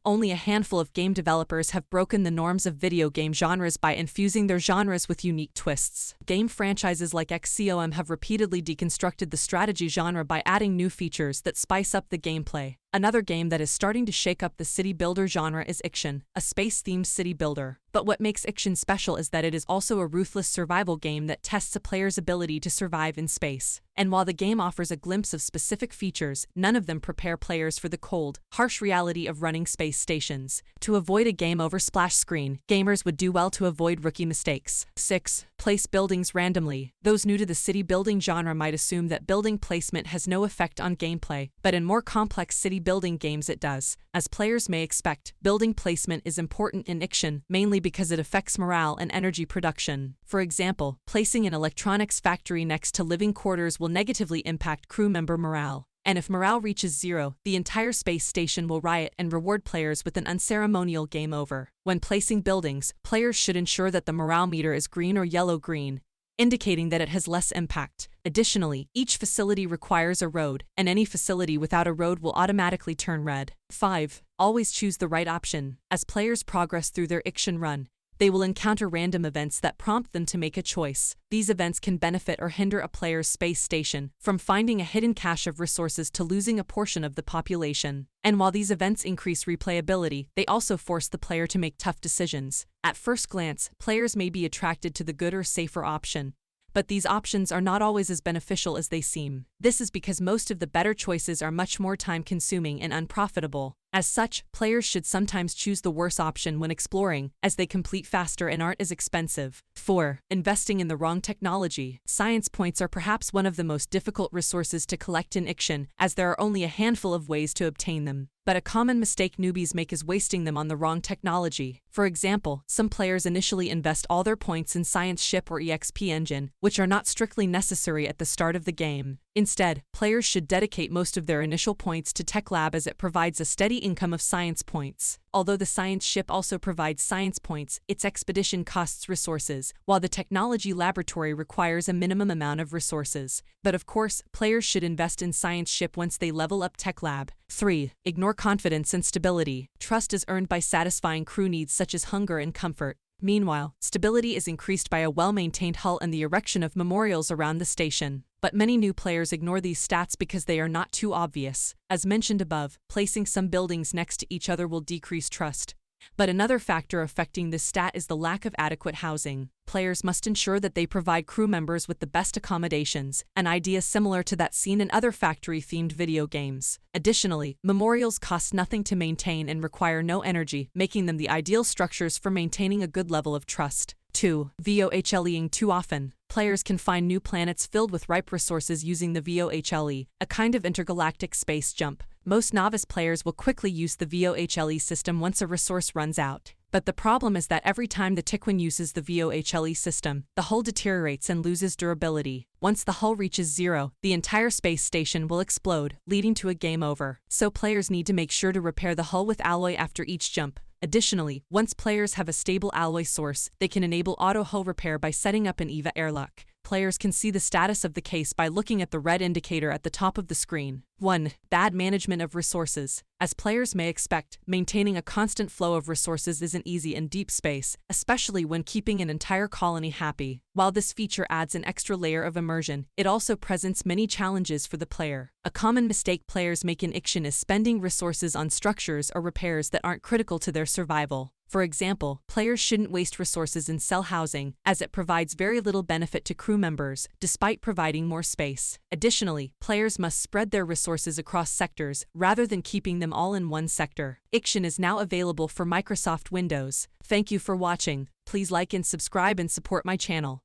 Only a handful of game developers have broken the norms of video game genres by infusing their genres with unique twists. Game franchises like IXION have repeatedly deconstructed the strategy genre by adding new features that spice up the gameplay. Another game that is starting to shake up the city builder genre is IXION, a space-themed city builder. But what makes IXION special is that it is also a ruthless survival game that tests a player's ability to survive in space. And while the game offers a glimpse of specific features, none of them prepare players for the cold, harsh reality of running space stations. To avoid a game over splash screen, gamers would do well to avoid rookie mistakes. 6. Place buildings randomly. Those new to the city building genre might assume that building placement has no effect on gameplay, but in more complex city building games it does. As players may expect, building placement is important in IXION, mainly because it affects morale and energy production. For example, placing an electronics factory next to living quarters will negatively impact crew member morale. And if morale reaches zero, the entire space station will riot and reward players with an unceremonial game over. When placing buildings, players should ensure that the morale meter is green or yellow-green, indicating that it has less impact. Additionally, each facility requires a road, and any facility without a road will automatically turn red. 5. Always choose the right option. As players progress through their IXION run, they will encounter random events that prompt them to make a choice. These events can benefit or hinder a player's space station, from finding a hidden cache of resources to losing a portion of the population. And while these events increase replayability, they also force the player to make tough decisions. At first glance, players may be attracted to the good or safer option, but these options are not always as beneficial as they seem. This is because most of the better choices are much more time-consuming and unprofitable. As such, players should sometimes choose the worse option when exploring, as they complete faster and aren't as expensive. 4. Investing in the wrong technology. Science points are perhaps one of the most difficult resources to collect in IXION, as there are only a handful of ways to obtain them. But a common mistake newbies make is wasting them on the wrong technology. For example, some players initially invest all their points in Science Ship or EXP Engine, which are not strictly necessary at the start of the game. Instead, players should dedicate most of their initial points to Tech Lab as it provides a steady income of science points. Although the science ship also provides science points, its expedition costs resources, while the technology laboratory requires a minimum amount of resources. But of course, players should invest in science ship once they level up Tech Lab. 3. Ignore confidence and stability. Trust is earned by satisfying crew needs such as hunger and comfort. Meanwhile, stability is increased by a well-maintained hull and the erection of memorials around the station. But many new players ignore these stats because they are not too obvious. As mentioned above, placing some buildings next to each other will decrease trust. But another factor affecting this stat is the lack of adequate housing. Players must ensure that they provide crew members with the best accommodations, an idea similar to that seen in other factory-themed video games. Additionally, memorials cost nothing to maintain and require no energy, making them the ideal structures for maintaining a good level of trust. 2. VOHLEing too often. Players can find new planets filled with ripe resources using the VOHLE, a kind of intergalactic space jump. Most novice players will quickly use the VOHLE system once a resource runs out. But the problem is that every time the Tiquin uses the VOHLE system, the hull deteriorates and loses durability. Once the hull reaches zero, the entire space station will explode, leading to a game over. So players need to make sure to repair the hull with alloy after each jump. Additionally, once players have a stable alloy source, they can enable auto hull repair by setting up an EVA airlock. Players can see the status of the case by looking at the red indicator at the top of the screen. 1. Bad management of resources. As players may expect, maintaining a constant flow of resources isn't easy in deep space, especially when keeping an entire colony happy. While this feature adds an extra layer of immersion, it also presents many challenges for the player. A common mistake players make in IXION is spending resources on structures or repairs that aren't critical to their survival. For example, players shouldn't waste resources in cell housing, as it provides very little benefit to crew members, despite providing more space. Additionally, players must spread their resources across sectors, rather than keeping them all in one sector. IXION is now available for Microsoft Windows. Thank you for watching. Please like and subscribe and support my channel.